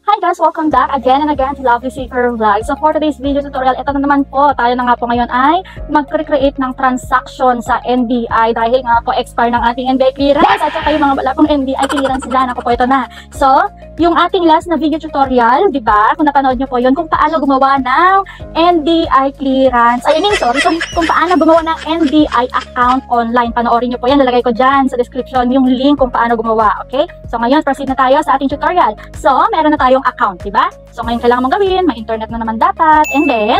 Hi guys! Welcome back again and again to Lovely Seeker Vlog. So for today's video tutorial, ito na naman po, tayo na nga po ngayon ay mag-create ng transaction sa NBI dahil nga po expire ng ating NBI clearance at saka yung mga wala pong NBI clearance sila. Naku po, ito na. So, yung ating last na video tutorial, di ba? Kung napanood nyo po yun, kung paano gumawa ng NBI clearance. Kung paano gumawa ng NBI account online. Panoorin nyo po yan. Lalagay ko dyan sa description yung link kung paano gumawa. Okay? So ngayon, proceed na tayo sa ating tutorial. So, meron na tayong account, diba? So, ngayon kailangan mong gawin, may internet na naman dapat. And then,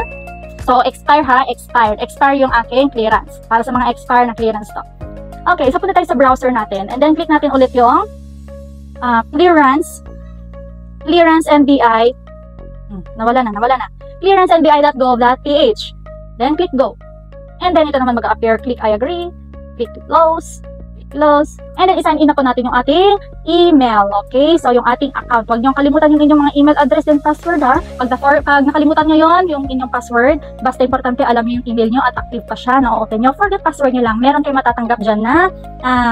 so, expired. Expire yung aking clearance. Para sa mga expire na clearance to. Okay, so punta tayo sa browser natin. And then, click natin ulit yung clearance NBI. Nawala na. clearancernbi.gov.ph. Then, click go. And then, ito naman mag-appear. Click I agree. Click to close. And then, i-sign in na po natin yung ating email. Okay? So, yung ating account. Huwag niyong kalimutan yung inyong mga email address and password, ha? Pag nakalimutan niyo yon yung inyong password, basta importante alam niyo yung email niyo at active pa siya, na-open niyo. Forget password niyo lang. Meron kayo matatanggap dyan na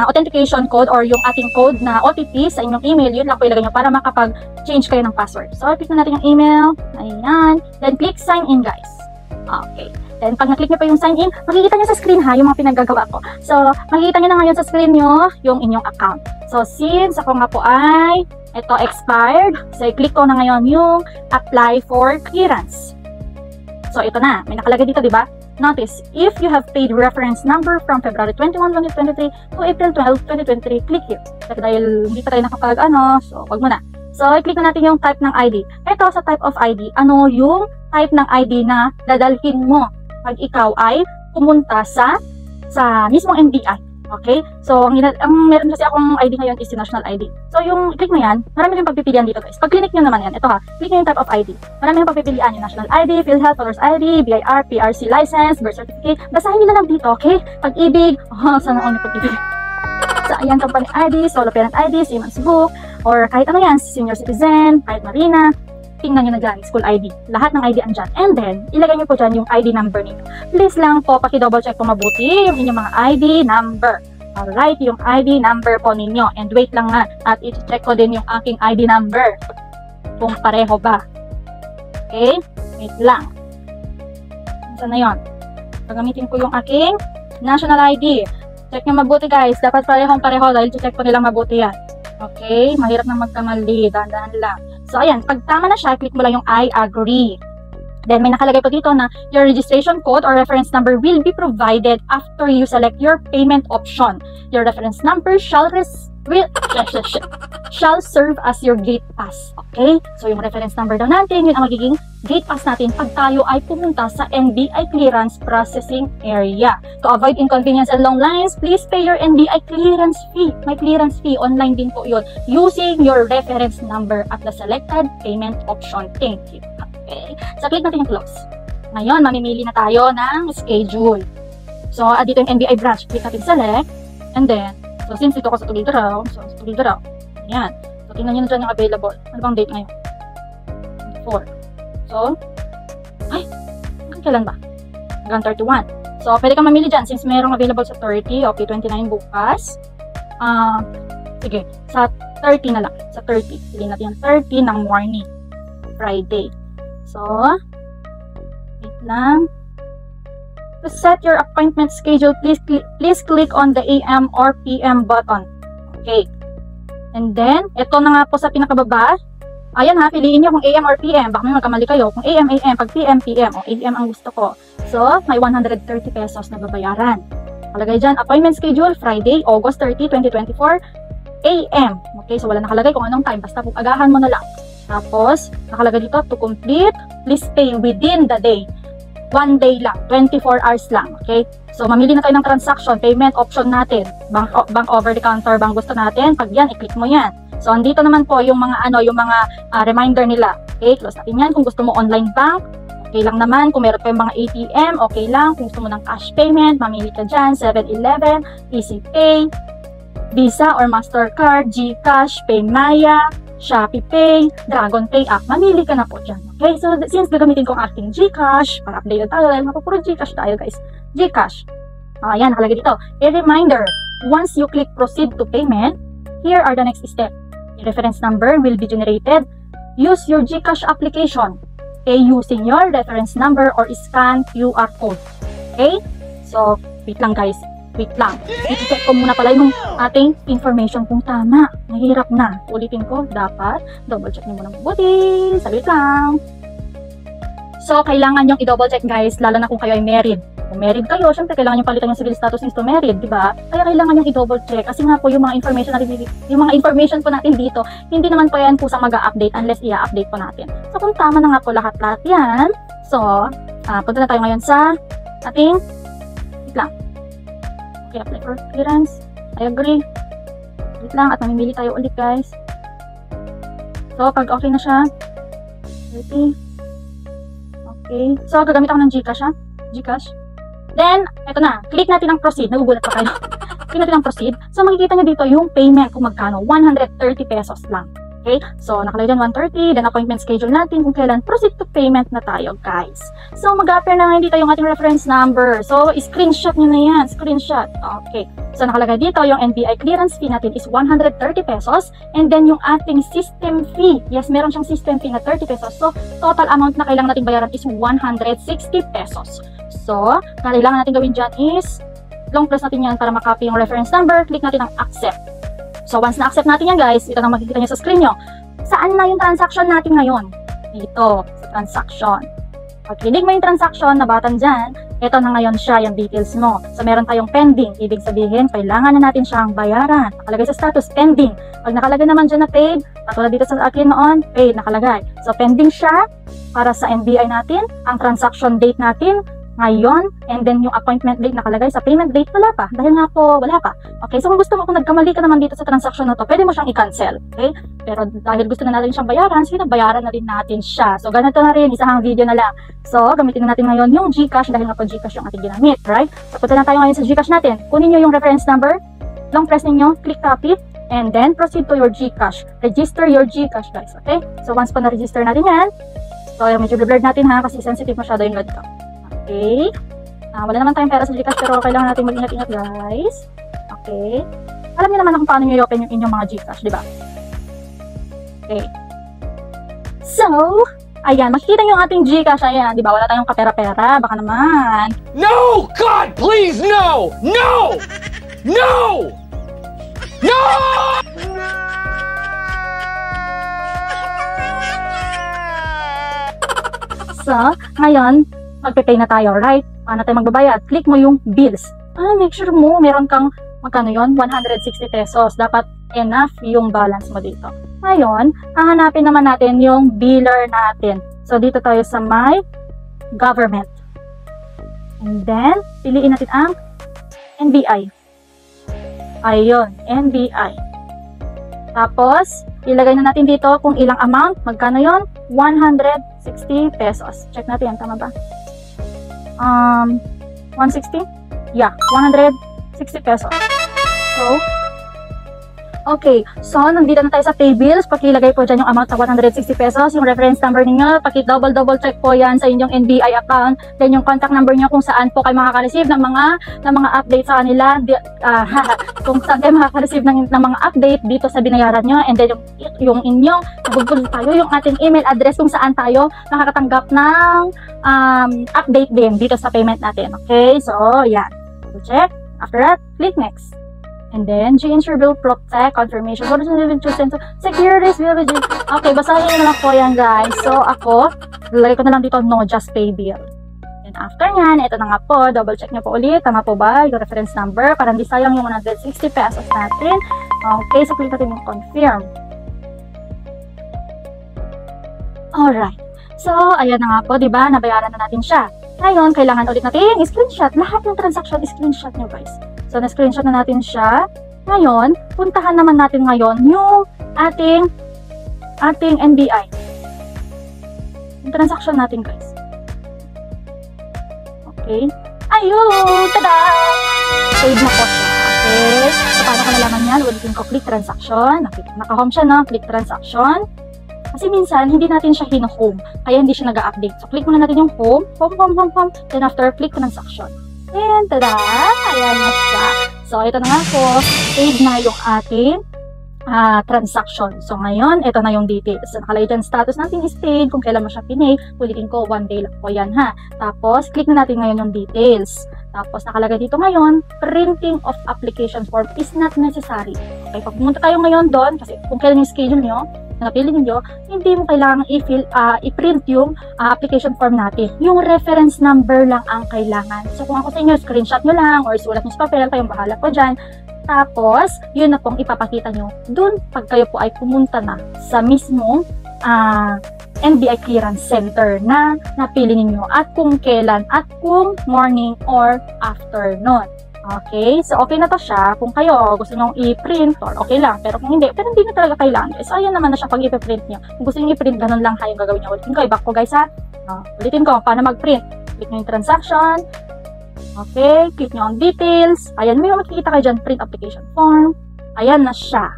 authentication code or yung ating code na OTP sa inyong email. Yun lang po ilagay niyo para makapag-change kayo ng password. So, click na natin yung email. Ayan. Then, click sign in, guys. Okay. Then, pag na-click nyo pa yung sign in, makikita nyo sa screen ha, yung mga pinaggagawa ko. So, makikita nyo na ngayon sa screen nyo yung inyong account. So, since ako nga po ay ito expired, so i-click ko na ngayon yung apply for clearance. So, ito na. May nakalagay dito, di ba? Notice, if you have paid reference number from February 21, 2023 to April 12, 2023, click here. Kasi dahil hindi pa tayo so, wag mo na. So, i-click na natin yung type ng ID. Ito sa type of ID, ano yung type ng ID na dadalhin mo pag ikaw ay pumunta sa mismong NBI. Okay? So, ang meron kasi akong ID ngayon is national ID. So, yung click mo yan, marami yung pagpipilian dito, guys. Pag click nyo naman yan, ito ha, click nyo yung type of ID. Marami yung pagpipilian, yung national ID, PhilHealth, Voters ID, BIR, PRC license, birth certificate. Basahin nyo na lang dito, okay? Pag-ibig, sana all may pag-ibig. So, ayan, company ID, solo parent ID, Siemens book, or kahit ano yan, senior citizen, kahit marina. Tingnan nyo na dyan, school ID. Lahat ng ID andyan. And then, ilagay nyo po dyan yung ID number ninyo. Please lang po, paki-double check po mabuti yung inyong mga ID number. Alright, yung ID number po ninyo. And wait lang nga, at i-check ko din yung aking ID number. Kung pareho ba. Okay? Wait lang. Saan na yun? Pagamitin ko yung aking national ID. Check nyo mabuti, guys. Dapat pareho dahil check po nilang mabuti yan. Okay? Mahirap na magkamali. Dahan-dahan lang. So, ayan. Pag tama na siya, click mo lang yung I agree. Then, may nakalagay po dito na your registration code or reference number will be provided after you select your payment option. Your reference number shall serve as your gate pass. Okay? So, yung reference number daw natin, yun ang magiging gate pass natin pag tayo ay pumunta sa NBI Clearance Processing Area. To avoid inconvenience and long lines, please pay your NBI clearance fee. May clearance fee. Online din po yun. Using your reference number at the selected payment option. Thank you. Okay. So, click natin yung close. Ngayon, mamimili na tayo ng schedule. So, dito yung NBI branch. Click natin select. And then, so, since dito ko sa Tugigaraw, so, sa Tugigaraw, ayan. So, tingnan nyo na dyan yung available. Ano bang date ngayon? 4. So, ay, hanggang kailan ba? Hanggang 31. So, pwede kang mamili dyan since mayroong available sa 30. Okay, 29 bukas. Sige, sa 30 na lang. Sa 30. Sige natin yung 30 ng morning. Friday. So, wait lang. To set your appointment schedule, please click on the AM or PM button. Okay. And then, ito na nga po sa pinakababa. Ayan ha, piliin nyo kung AM or PM. Baka may magkamali kayo. Kung AM, AM. Pag PM, PM. O AM ang gusto ko. So, may 130 pesos na babayaran. Nakalagay dyan, appointment schedule, Friday, August 30, 2024, AM. Okay, so wala nakalagay kung anong time. Basta agahan mo na lang. Tapos, nakalagay dito, to complete, please pay within the day. 1 day lang, 24 hours lang, okay? So, mamili na tayo ng transaction, payment option natin, bank over the counter, bang gusto natin, pag yan, i-click mo yan. So, andito naman po yung mga, reminder nila. Okay, close natin yan. Kung gusto mo online bank, okay lang naman. Kung meron pa yung mga ATM, okay lang. Kung gusto mo ng cash payment, mamili ka dyan, 7-Eleven, EasyPay, Visa or Mastercard, GCash, PayMaya, ShopeePay, DragonPay app, mamili ka na po dyan. Okay, so since gagamitin ko ang ating GCash, para update tayo dahil mapapuro GCash tayo, guys. GCash. Ayan, nakalagay dito. A reminder, once you click proceed to payment, here are the next step. The reference number will be generated use your GCash application. Okay, using your reference number or scan QR code. Okay? So, wait lang guys. Wait lang. I-check ko muna pala yung ating information kung tama. Mahirap na. Ulitin ko, dapat double check nyo muna mabuti. Saglit lang. So, kailangan yung i-double check guys, lalo na kung kayo ay married. Kung married kayo, syempre kailangan yung palitan yung civil status is to married, di ba? Kaya kailangan yung i-double check. Kasi nga po yung mga information po natin dito, hindi naman po yan kusang mag-update unless i-update po natin. So, kung tama na nga po lahat-lahat yan, so, punta na tayo ngayon sa ating, wait lang. Okay, apply for clearance. I agree. Wait lang, at mamimili tayo ulit guys. So, pag okay na siya, ready. Okay. So, gagamit ako ng GCash ha. GCash. Then, eto na. Click natin ang proceed. Nagugulat pa kayo. Click natin ang proceed. So, makikita nyo dito yung payment kung magkano. 130 pesos lang. Okay? So, nakalagay dyan 130. Then, appointment schedule natin kung kailan. Proceed to payment na tayo, guys. So, mag-appear na ngayon dito yung ating reference number. So, screenshot nyo na yan. Screenshot. Okay. So, nakalagay dito yung NBI clearance fee natin is 130 pesos. And then, yung ating system fee. Yes, meron siyang system fee na 30 pesos. So, total amount na kailangan natin bayaran is 160 pesos. So, kailangan natin gawin dyan is long press natin yan para makopy yung reference number. Click natin ang accept. So, once na-accept natin yan guys, ito na makikita nyo sa screen nyo. Saan na yung transaction natin ngayon? Dito, sa transaction. Pag kinig mo yung transaction, nabatan dyan, ito na ngayon siya, yung details mo. So, meron tayong pending. Ibig sabihin, kailangan na natin siyang bayaran. Nakalagay sa status, pending. Pag nakalagay naman dyan na paid, katulad dito sa akin noon, paid, nakalagay. So, pending siya para sa NBI natin. Ang transaction date natin, ngayon, and then yung appointment date nakalagay sa payment date, wala pa. Dahil nga po, wala pa. Okay, so kung gusto mo, kung nagkamali ka naman dito sa transaction na to, pwede mo siyang i-cancel. Okay? Pero dahil gusto na natin siyang bayaran, sige, bayaran na din natin siya. So, ganito na rin, isang video na lang. So, gamitin na natin ngayon yung GCash dahil nga po GCash yung ating ginamit, right? So, punta na tayo ngayon sa GCash natin. Kunin nyo yung reference number, long press ninyo, click copy, and then proceed to your GCash. Register your GCash, guys. Okay? So, once pa na-register natin yan, so, medyo blurred natin ha, kasi sensitive masyado yung ganito. Okay. Wala naman tayong pera sa GCash pero kailangan natin mag-ingat-ingat guys. Okay. Alam niyo naman kung paano nyo i-open yung inyong mga GCash, di ba? Okay. So, ayan, makikita nyo yung ating GCash. Ayan, di ba? Wala tayong kapera-pera. Baka naman. No! God, please, no! No! No! No! So, ngayon, magpe-pay na tayo, right? Paano tayo magbabayad? Click mo yung bills. Make sure mo, meron kang, magkano yun? 160 pesos. Dapat enough yung balance mo dito. Ngayon, hahanapin naman natin yung biller natin. So, dito tayo sa my government. And then, piliin natin ang NBI. Ayun, NBI. Tapos, ilagay na natin dito kung ilang amount. Magkano yun? 160 pesos. Check natin, tama ba? 160? Yeah, 160 pesos. So, okay. So, nandito na tayo sa pay bills. Pakilagay po dyan yung amount na 160 pesos. Yung reference number ninyo, double check po yan sa inyong NBI account. Then, yung contact number nyo kung saan po kayo makaka-receive ng mga update sa kanila. Kung saan kayo makaka-receive ng mga update dito sa binayaran nyo. And then, yung inyong, nabugol tayo, yung ating email address kung saan tayo nakakatanggap ng update din dito sa payment natin. Okay? So, yan. So, check. After that, click next. And then, G-Insure will protect confirmation. What is the chosen to securities will be. Okay, basahin nyo na lang po yan, guys. So, ako, lalagay ko na lang dito, no, just pay bill. And after nyan, ito na nga po, double check nyo po ulit. Tama po ba yung reference number? Para hindi sayang yung 160 pesos natin. Okay, so click natin yung confirm. Alright. So, ayan na nga po, diba? Nabayaran na natin siya. Ngayon, kailangan ulit natin screenshot. Lahat ng transaction, screenshot nyo, guys. So, na-screenshot na natin siya. Ngayon, puntahan naman natin ngayon yung ating NBI. Yung transaction natin, guys. Okay. Ayun! Tada! Paid na po siya. Okay. So, paano ko nalaman yan? Ulitin ko, click transaction. Naka-home siya, no? Click transaction. Kasi minsan, hindi natin siya hino-home. Kaya hindi siya nag-update. So, click muna natin yung home. Home. Then, after, click transaction. And tada! Ayan na siya. So, ito na nga po. Paid na yung ating transaction. So, ngayon, ito na yung details. So, nakalagay dyan, status natin is paid, kung kailan mo siya pinay, ulitin ko, 1 day lang po yan, ha. Tapos, click na natin ngayon yung details. Tapos, nakalagay dito ngayon, printing of application form is not necessary. Okay, pag pumunta tayo ngayon doon, kasi kung kailan yung schedule nyo, na napili ninyo, hindi mo kailangan i-print yung application form natin. Yung reference number lang ang kailangan. So, kung ako sa inyo, screenshot nyo lang, or sulat nyo sa papel, kayong bahala po dyan. Tapos, yun na pong ipapakita nyo dun pag kayo po ay pumunta na sa mismong NBI Clearance Center na napili ninyo at kung kailan at kung morning or afternoon. Okay? So, okay na to siya. Kung kayo gusto nyo i-print or okay lang. Pero kung hindi, pero hindi na talaga kailangan. So, ayan naman na siya pag i-print nyo. Kung gusto nyo i-print, ganun lang kayong gagawin nyo. Ulitin ko, i-back ko guys ha. Ulitin ko, paano mag-print. Click nyo yung transaction. Okay, click nyo ang details. Ayan, may makikita kayo dyan, print application form. Ayan na siya.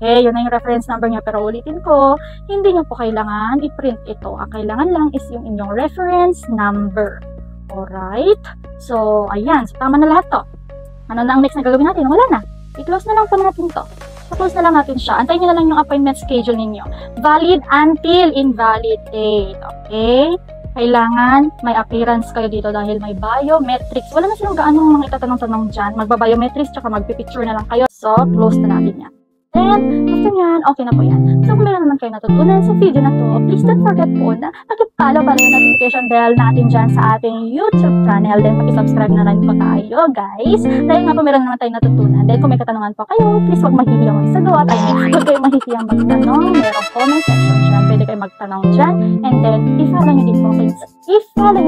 Okay, yun na yung reference number niya. Pero ulitin ko, hindi nyo po kailangan i-print ito. Ang kailangan lang is yung inyong reference number. Alright? So, ayan. So, tama na lahat to. Ano na ang next na gagawin natin? Wala na. I-close na lang po natin to. So, close na lang natin siya. Antayin nyo na lang yung appointment schedule ninyo. Valid until invalid date. Okay? Kailangan may appearance kayo dito dahil may biometrics. Wala na silang gaano mga itatanong-tanong dyan. Magba-biometrics tsaka magpipicture na lang kayo. So, close na natin yan. Then, after yan, okay na po yan. So, kung meron naman kayo natutunan sa video na to, please don't forget po na mag-follow para yung notification bell natin dyan sa ating YouTube channel. Then, mag-subscribe na rin po tayo, guys. Dahil nga po meron naman tayong natutunan. Then, kung may katanungan po kayo, please huwag mahihiyang magsagot. Ay, huwag kayo mahihiyang magtanong. Merong comment section dyan. Pwede kayo magtanong dyan. And then, i-follow nyo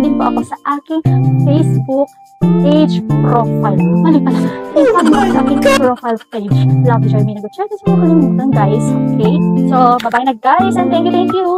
din po ako sa aking Facebook page profile. Mali pala. I-follow nyo sa aking profile page. Love Joy Minago. Check this mo kalimutan, guys. Okay? So, bye-bye na, guys. And thank you.